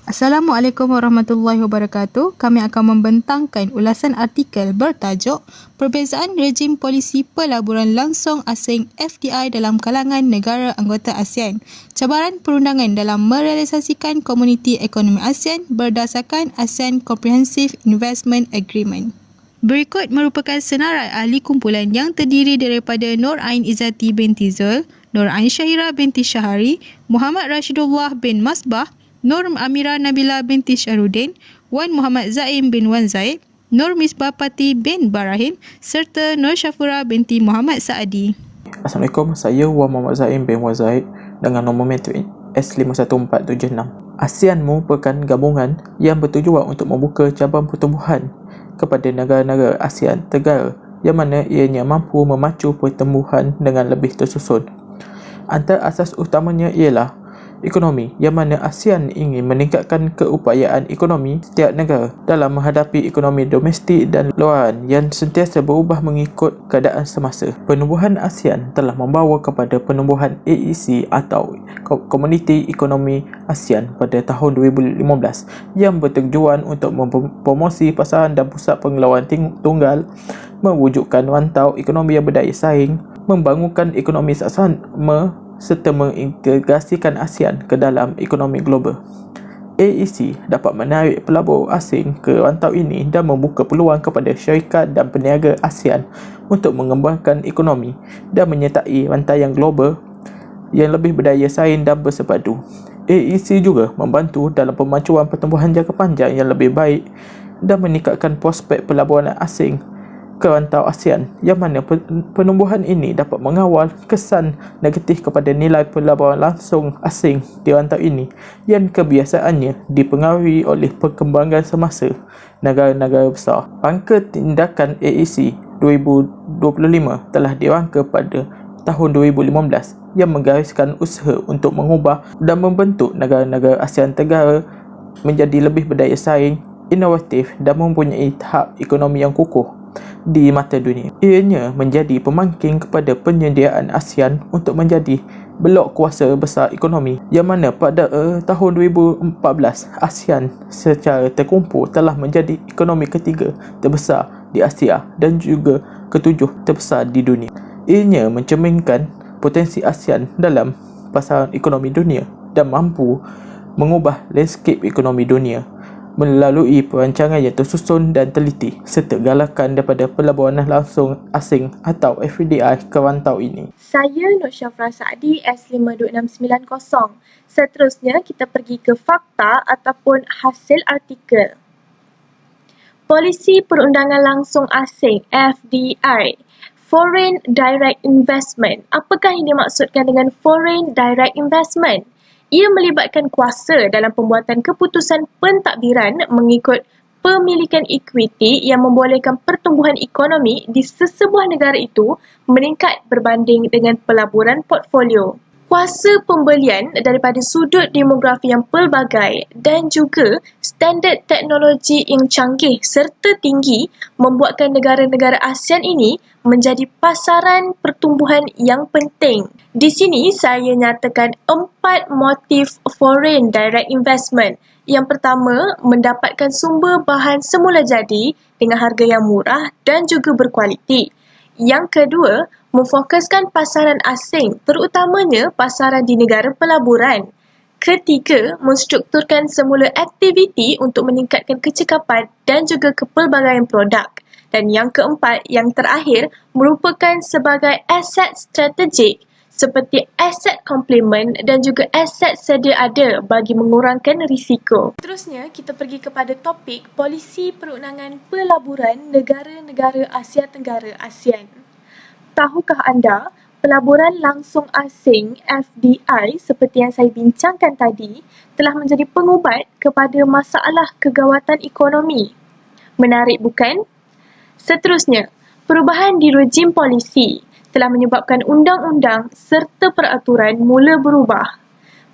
Assalamualaikum warahmatullahi wabarakatuh. Kami akan membentangkan ulasan artikel bertajuk Perbezaan Rejim Polisi Pelaburan Langsung Asing FDI dalam kalangan negara anggota ASEAN. Cabaran perundangan dalam merealisasikan Komuniti Ekonomi ASEAN berdasarkan ASEAN Comprehensive Investment Agreement. Berikut merupakan senarai ahli kumpulan yang terdiri daripada Nur Ain Izzati binti Zul, Nur Ain Syahira binti Syahari, Muhammad Rashidullah bin Masbah, Nur Amira Nabila binti Syahrudin, Wan Muhammad Zaim bin Wan Zaid, Nur Misbah Pati bin Barahim serta Nur Syafura binti Muhammad Saadi. Assalamualaikum, saya Wan Muhammad Zaim bin Wan Zaid dengan nombor metrik S51476. ASEAN merupakan gabungan yang bertujuan untuk membuka cabang pertumbuhan kepada negara-negara ASEAN Tenggara yang mana ianya mampu memacu pertumbuhan dengan lebih tersusun. Antara asas utamanya ialah ekonomi, yang mana ASEAN ingin meningkatkan keupayaan ekonomi setiap negara dalam menghadapi ekonomi domestik dan luaran yang sentiasa berubah mengikut keadaan semasa. Penumbuhan ASEAN telah membawa kepada penumbuhan AEC atau Komuniti Ekonomi ASEAN pada tahun 2015 yang bertujuan untuk mempromosi pasaran dan pusat pengeluaran tunggal, mewujudkan rantau ekonomi yang berdaya saing, membangunkan ekonomi sama serta mengintegrasikan ASEAN ke dalam ekonomi global. AEC dapat menarik pelabur asing ke rantau ini dan membuka peluang kepada syarikat dan peniaga ASEAN untuk mengembangkan ekonomi dan menyertai rantaian global yang lebih berdaya saing dan bersepadu. AEC juga membantu dalam pemacuan pertumbuhan jangka panjang yang lebih baik dan meningkatkan prospek pelaburan asing ke rantau ASEAN, yang mana penumbuhan ini dapat mengawal kesan negatif kepada nilai pelaburan langsung asing di rantau ini yang kebiasaannya dipengaruhi oleh perkembangan semasa negara-negara besar. Rangka tindakan AEC 2025 telah dirangka pada tahun 2015 yang menggariskan usaha untuk mengubah dan membentuk negara-negara ASEAN Tenggara menjadi lebih berdaya saing, inovatif dan mempunyai tahap ekonomi yang kukuh di mata dunia. Ianya menjadi pemangking kepada penyediaan ASEAN untuk menjadi blok kuasa besar ekonomi, yang mana pada tahun 2014 ASEAN secara terkumpul telah menjadi ekonomi ketiga terbesar di Asia dan juga ketujuh terbesar di dunia. Ianya mencerminkan potensi ASEAN dalam pasaran ekonomi dunia dan mampu mengubah landscape ekonomi dunia melalui perancangan yang tersusun dan teliti serta galakan daripada pelaburan langsung asing atau FDI ke rantau ini. Saya Nur Syafra Saadi S52690. Seterusnya kita pergi ke fakta ataupun hasil artikel. Polisi Perundangan Langsung Asing FDI, Foreign Direct Investment. Apakah yang dimaksudkan dengan Foreign Direct Investment? Ia melibatkan kuasa dalam pembuatan keputusan pentadbiran mengikut pemilikan ekuiti yang membolehkan pertumbuhan ekonomi di sesebuah negara itu meningkat berbanding dengan pelaburan portfolio. Kuasa pembelian daripada sudut demografi yang pelbagai dan juga standard teknologi yang canggih serta tinggi membuatkan negara-negara ASEAN ini menjadi pasaran pertumbuhan yang penting. Di sini saya nyatakan 4 motif foreign direct investment. Yang pertama, mendapatkan sumber bahan semula jadi dengan harga yang murah dan juga berkualiti. Yang kedua, memfokuskan pasaran asing, terutamanya pasaran di negara pelaburan. Ketiga, menstrukturkan semula aktiviti untuk meningkatkan kecekapan dan juga kepelbagaian produk. Dan yang keempat, yang terakhir, merupakan sebagai aset strategik seperti aset komplement dan juga aset sedia ada bagi mengurangkan risiko. Seterusnya, kita pergi kepada topik polisi perundangan pelaburan negara-negara Asia Tenggara ASEAN. Tahukah anda, pelaburan langsung asing FDI seperti yang saya bincangkan tadi telah menjadi pengubat kepada masalah kegawatan ekonomi? Menarik bukan? Seterusnya, perubahan di rejim polisi telah menyebabkan undang-undang serta peraturan mula berubah.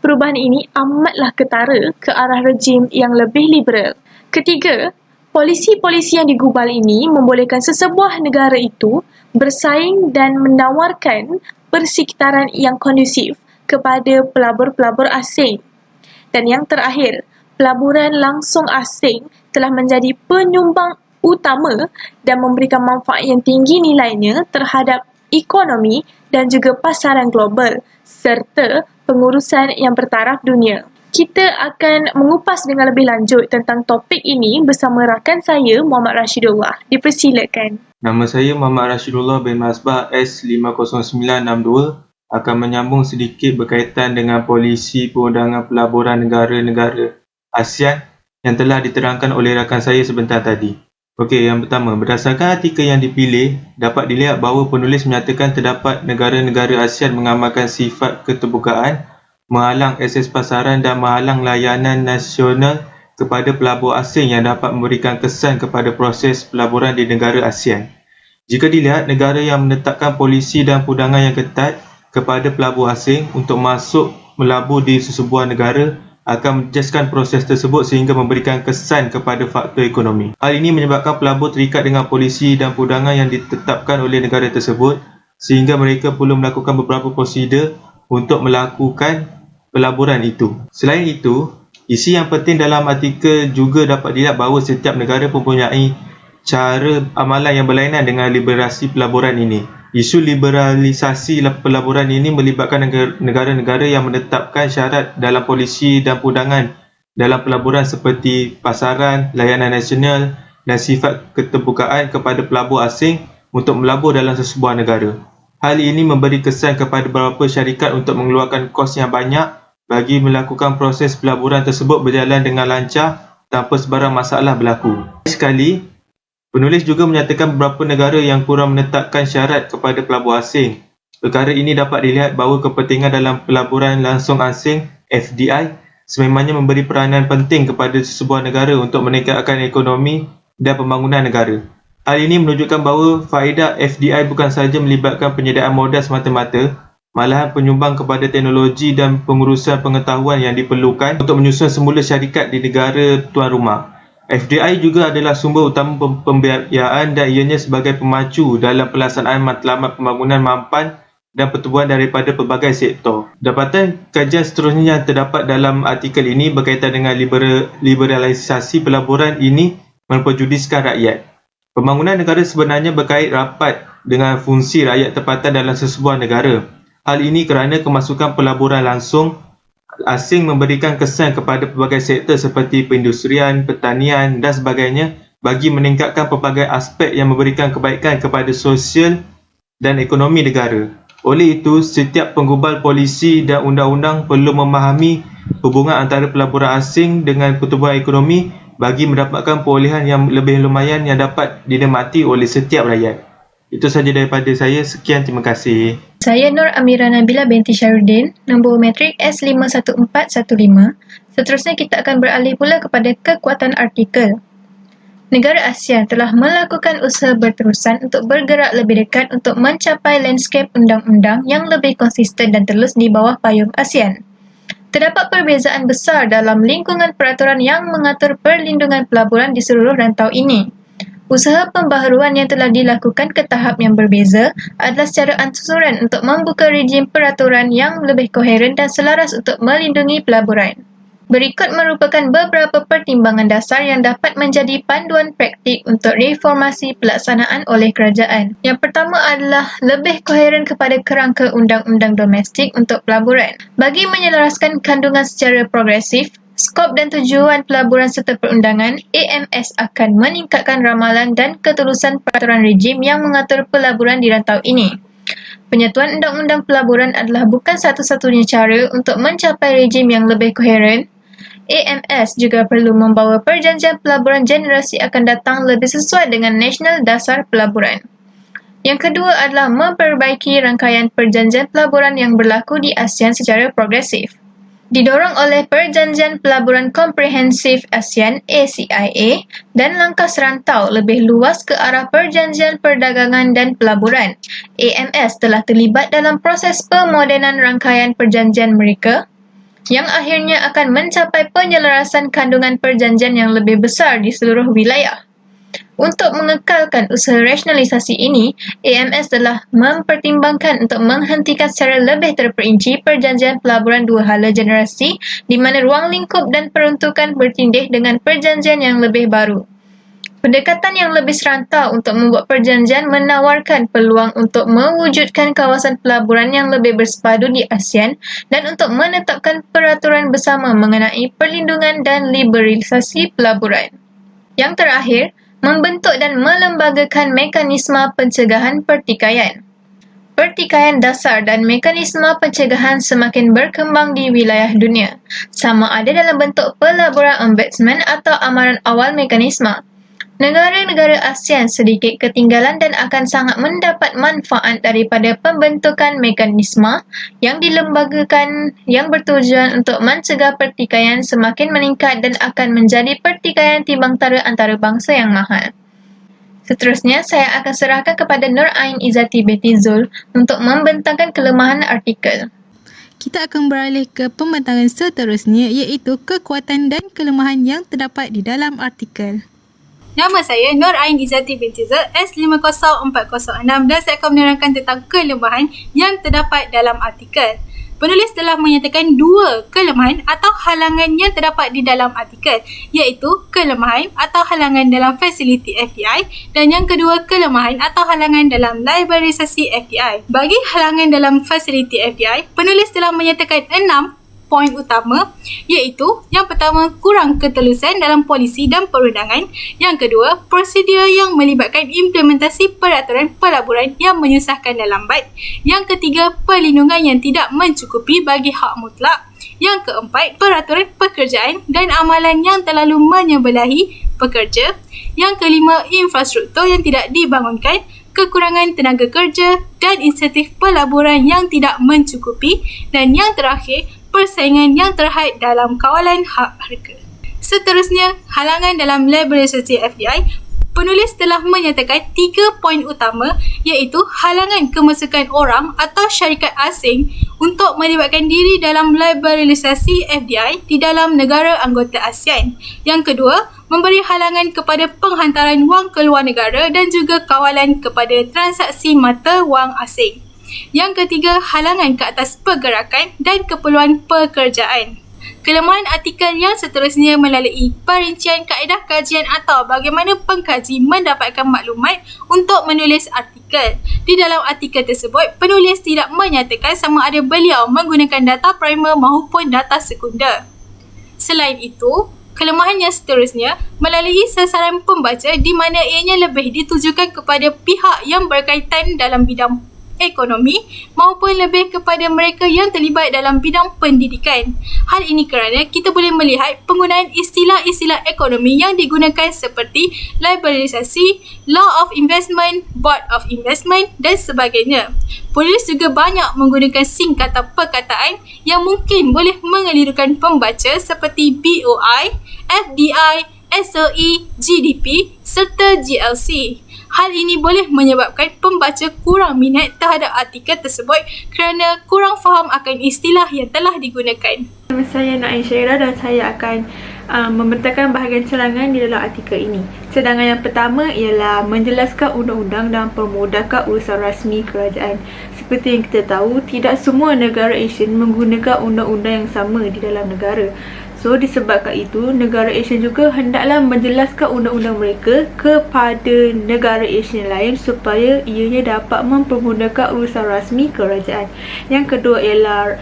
Perubahan ini amatlah ketara ke arah rejim yang lebih liberal. Ketiga, polisi-polisi yang digubal ini membolehkan sesebuah negara itu bersaing dan menawarkan persekitaran yang kondusif kepada pelabur-pelabur asing. Dan yang terakhir, pelaburan langsung asing telah menjadi penyumbang utama dan memberikan manfaat yang tinggi nilainya terhadap ekonomi dan juga pasaran global serta pengurusan yang bertaraf dunia. Kita akan mengupas dengan lebih lanjut tentang topik ini bersama rakan saya Muhammad Rashidullah. Dipersilakan. Nama saya Muhammad Rashidullah bin Masbah S50962 akan menyambung sedikit berkaitan dengan polisi perundangan pelaburan negara-negara ASEAN yang telah diterangkan oleh rakan saya sebentar tadi. Okey, yang pertama, berdasarkan artikel yang dipilih, dapat dilihat bahawa penulis menyatakan terdapat negara-negara ASEAN mengamalkan sifat keterbukaan, menghalang akses pasaran dan menghalang layanan nasional kepada pelabur asing yang dapat memberikan kesan kepada proses pelaburan di negara ASEAN. Jika dilihat, negara yang menetapkan polisi dan perundangan yang ketat kepada pelabur asing untuk masuk melabur di sesebuah negara akan menjejaskan proses tersebut sehingga memberikan kesan kepada faktor ekonomi. Hal ini menyebabkan pelabur terikat dengan polisi dan perundangan yang ditetapkan oleh negara tersebut sehingga mereka perlu melakukan beberapa prosedur untuk melakukan pelaburan itu. Selain itu, isi yang penting dalam artikel juga dapat dilihat bahawa setiap negara mempunyai cara amalan yang berlainan dengan liberalisasi pelaburan ini. Isu liberalisasi pelaburan ini melibatkan negara-negara yang menetapkan syarat dalam polisi dan perundangan dalam pelaburan seperti pasaran, layanan nasional dan sifat keterbukaan kepada pelabur asing untuk melabur dalam sesebuah negara. Hal ini memberi kesan kepada beberapa syarikat untuk mengeluarkan kos yang banyak bagi melakukan proses pelaburan tersebut berjalan dengan lancar tanpa sebarang masalah berlaku. Sekali, penulis juga menyatakan beberapa negara yang kurang menetapkan syarat kepada pelabur asing. Perkara ini dapat dilihat bahawa kepentingan dalam pelaburan langsung asing (FDI) sememangnya memberi peranan penting kepada sesebuah negara untuk meningkatkan ekonomi dan pembangunan negara. Hal ini menunjukkan bahawa faedah FDI bukan sahaja melibatkan penyediaan modal semata-mata, malahan penyumbang kepada teknologi dan pengurusan pengetahuan yang diperlukan untuk menyusun semula syarikat di negara tuan rumah. FDI juga adalah sumber utama pembiayaan dan ianya sebagai pemacu dalam pelaksanaan matlamat pembangunan mampan dan pertumbuhan daripada pelbagai sektor. Dapatan kajian seterusnya yang terdapat dalam artikel ini berkaitan dengan liberalisasi pelaburan ini memperjudiskan rakyat. Pembangunan negara sebenarnya berkait rapat dengan fungsi rakyat tempatan dalam sesebuah negara. Hal ini kerana kemasukan pelaburan langsung asing memberikan kesan kepada pelbagai sektor seperti perindustrian, pertanian dan sebagainya bagi meningkatkan pelbagai aspek yang memberikan kebaikan kepada sosial dan ekonomi negara. Oleh itu, setiap penggubal polisi dan undang-undang perlu memahami hubungan antara pelaburan asing dengan pertumbuhan ekonomi bagi mendapatkan perolehan yang lebih lumayan yang dapat dinikmati oleh setiap rakyat. Itu sahaja daripada saya. Sekian, terima kasih. Saya Nur Amira Nabila binti Syarudin, nombor matrik S51415. Seterusnya kita akan beralih pula kepada kekuatan artikel. Negara ASEAN telah melakukan usaha berterusan untuk bergerak lebih dekat untuk mencapai landscape undang-undang yang lebih konsisten dan terus di bawah payung ASEAN. Terdapat perbezaan besar dalam lingkungan peraturan yang mengatur perlindungan pelaburan di seluruh rantau ini. Usaha pembaharuan yang telah dilakukan ke tahap yang berbeza adalah secara ansuran untuk membuka rejim peraturan yang lebih koheren dan selaras untuk melindungi pelaburan. Berikut merupakan beberapa pertimbangan dasar yang dapat menjadi panduan praktik untuk reformasi pelaksanaan oleh kerajaan. Yang pertama adalah lebih koheren kepada kerangka undang-undang domestik untuk pelaburan. Bagi menyelaraskan kandungan secara progresif, skop dan tujuan pelaburan serta perundangan, AMS akan meningkatkan ramalan dan ketulusan peraturan rejim yang mengatur pelaburan di rantau ini. Penyatuan undang-undang pelaburan adalah bukan satu-satunya cara untuk mencapai rejim yang lebih koheren. AMS juga perlu membawa perjanjian pelaburan generasi akan datang lebih sesuai dengan Nasional Dasar Pelaburan. Yang kedua adalah memperbaiki rangkaian perjanjian pelaburan yang berlaku di ASEAN secara progresif. Didorong oleh Perjanjian Pelaburan Komprehensif ASEAN (ACIA) dan langkah serantau lebih luas ke arah Perjanjian Perdagangan dan Pelaburan, AMS telah terlibat dalam proses pemodenan rangkaian perjanjian mereka yang akhirnya akan mencapai penyelarasan kandungan perjanjian yang lebih besar di seluruh wilayah. Untuk mengekalkan usaha rasionalisasi ini, AMS telah mempertimbangkan untuk menghentikan secara lebih terperinci perjanjian pelaburan dua hala generasi di mana ruang lingkup dan peruntukan bertindih dengan perjanjian yang lebih baru. Pendekatan yang lebih serantau untuk membuat perjanjian menawarkan peluang untuk mewujudkan kawasan pelaburan yang lebih bersepadu di ASEAN dan untuk menetapkan peraturan bersama mengenai perlindungan dan liberalisasi pelaburan. Yang terakhir, membentuk dan melembagakan mekanisme pencegahan pertikaian. Pertikaian dasar dan mekanisme pencegahan semakin berkembang di wilayah dunia, sama ada dalam bentuk pelaburan ombudsman atau amaran awal mekanisme. Negara-negara ASEAN sedikit ketinggalan dan akan sangat mendapat manfaat daripada pembentukan mekanisme yang dilembagakan yang bertujuan untuk mencegah pertikaian semakin meningkat dan akan menjadi pertikaian timbang tara antara bangsa yang mahal. Seterusnya, saya akan serahkan kepada Nur Ain Izzati binti Zul untuk membentangkan kelemahan artikel. Kita akan beralih ke pembentangan seterusnya iaitu kekuatan dan kelemahan yang terdapat di dalam artikel. Nama saya Nur Ain Izzati binti Zul S50406 dan saya akan menerangkan tentang kelemahan yang terdapat dalam artikel. Penulis telah menyatakan dua kelemahan atau halangan yang terdapat di dalam artikel iaitu kelemahan atau halangan dalam fasiliti FDI dan yang kedua kelemahan atau halangan dalam liberalisasi FDI. Bagi halangan dalam fasiliti FDI, penulis telah menyatakan 6 poin utama iaitu yang pertama kurang ketelusan dalam polisi dan perundangan, yang kedua prosedur yang melibatkan implementasi peraturan pelaburan yang menyusahkan dan lambat, yang ketiga perlindungan yang tidak mencukupi bagi hak mutlak, yang keempat peraturan pekerjaan dan amalan yang terlalu menyebelahi pekerja, yang kelima infrastruktur yang tidak dibangunkan, kekurangan tenaga kerja dan insentif pelaburan yang tidak mencukupi, dan yang terakhir persaingan yang terhad dalam kawalan hak harga. Seterusnya, halangan dalam liberalisasi FDI. Penulis telah menyatakan 3 poin utama iaitu halangan kemasukan orang atau syarikat asing untuk melibatkan diri dalam liberalisasi FDI di dalam negara anggota ASEAN. Yang kedua, memberi halangan kepada penghantaran wang keluar negara dan juga kawalan kepada transaksi mata wang asing. Yang ketiga, halangan ke atas pergerakan dan keperluan pekerjaan. Kelemahan artikel yang seterusnya melalui perincian kaedah kajian atau bagaimana pengkaji mendapatkan maklumat untuk menulis artikel. Di dalam artikel tersebut, penulis tidak menyatakan sama ada beliau menggunakan data primer maupun data sekunder. Selain itu, kelemahan yang seterusnya melalui sasaran pembaca di mana ianya lebih ditujukan kepada pihak yang berkaitan dalam bidang ekonomi maupun lebih kepada mereka yang terlibat dalam bidang pendidikan. Hal ini kerana kita boleh melihat penggunaan istilah-istilah ekonomi yang digunakan seperti liberalisasi, law of investment, board of investment dan sebagainya. Penulis juga banyak menggunakan singkatan perkataan yang mungkin boleh mengelirukan pembaca seperti BOI, FDI, SOE, GDP serta GLC. Hal ini boleh menyebabkan pembaca kurang minat terhadap artikel tersebut kerana kurang faham akan istilah yang telah digunakan. Nama saya Naim Syairah dan saya akan membentangkan bahagian celangan di dalam artikel ini. Cadangan yang pertama ialah menjelaskan undang-undang dan permudahkan urusan rasmi kerajaan. Seperti yang kita tahu, tidak semua negara ASEAN menggunakan undang-undang yang sama di dalam negara. So, disebabkan itu, negara ASEAN juga hendaklah menjelaskan undang-undang mereka kepada negara ASEAN lain supaya ianya dapat mempermudahkan urusan rasmi kerajaan. Yang kedua ialah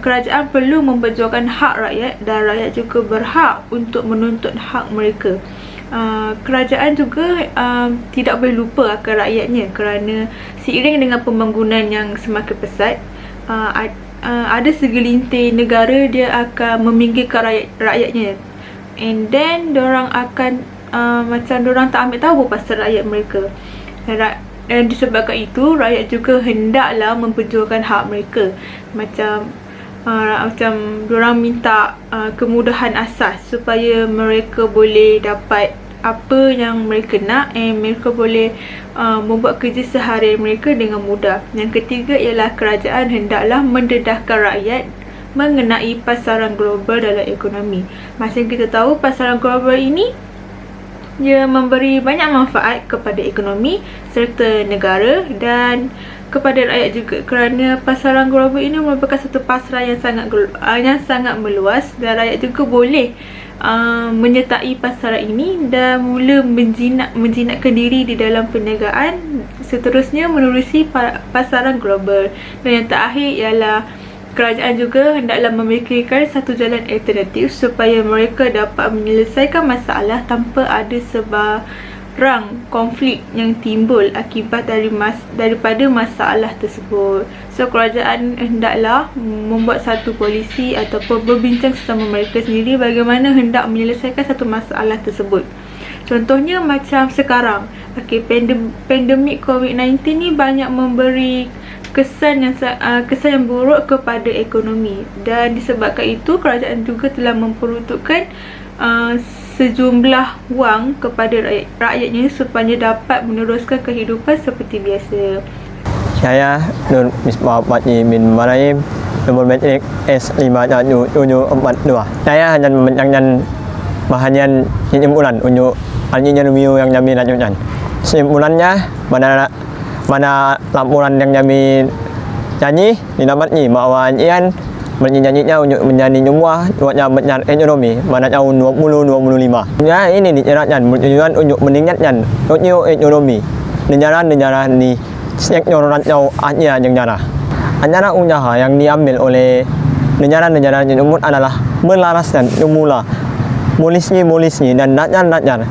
kerajaan perlu memperjuangkan hak rakyat dan rakyat juga berhak untuk menuntut hak mereka. Kerajaan juga tidak boleh lupa akan rakyatnya kerana seiring dengan pembangunan yang semakin pesat, ada segelintir negara dia akan meminggirkan rakyatnya, and then dorang akan macam dorang tak ambil tahu pasal rakyat mereka, dan disebabkan itu rakyat juga hendaklah memperjuangkan hak mereka. Macam dorang minta kemudahan asas supaya mereka boleh dapat apa yang mereka nak, mereka boleh membuat kerja seharian mereka dengan mudah. Yang ketiga ialah kerajaan hendaklah mendedahkan rakyat mengenai pasaran global dalam ekonomi. Macam kita tahu, pasaran global ini Ia memberi banyak manfaat kepada ekonomi serta negara dan kepada rakyat juga, kerana pasaran global ini merupakan satu pasaran yang sangat meluas dan rakyat juga boleh menyertai pasaran ini dan mula menjinakkan diri di dalam perniagaan, seterusnya menerusi pasaran global. Dan yang terakhir ialah kerajaan juga hendaklah memikirkan satu jalan alternatif supaya mereka dapat menyelesaikan masalah tanpa ada sebarang konflik yang timbul akibat daripada masalah tersebut. So kerajaan hendaklah membuat satu polisi ataupun berbincang sesama mereka sendiri bagaimana hendak menyelesaikan satu masalah tersebut. Contohnya macam sekarang, pandemik COVID-19 ni banyak memberi kesan yang buruk kepada ekonomi, dan disebabkan itu kerajaan juga telah memperuntukkan sejumlah wang kepada rakyatnya supaya dapat meneruskan kehidupan seperti biasa. Saya Nur Misbah Fatih bin Maraim, nomor metrik S51742. Saya hanya membincangkan bahagian kesimpulan untuk anjingnya review yang kami lanjutkan. Kesimpulannya, mana laporan yang kami janji didapatnya bahawa Ian berjanjinya untuk menjadi jumlah buatnya benar ekonomi pada tahun 2025. Ya, ini dijelaskan bertujuan untuk meningkatkan ekonomi negara-negara di sektor rancau Asia Tenggara. Antara usaha yang diambil oleh negara-negara tersebut adalah melaraskan semula polisi dan rakyat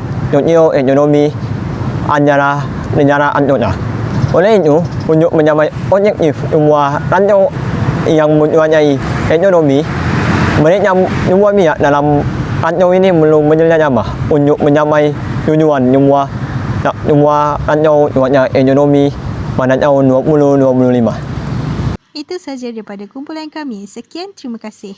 ekonomi antara negara anggota. Oleh itu, untuk mencapai objektif semua rancau yang mempunyai ekonomi, mereka semua pihak dalam rancau ini belum bekerjasama untuk mencapai tujuan semua rancau ekonomi pada tahun 2025. Itu sahaja daripada kumpulan kami. Sekian, terima kasih.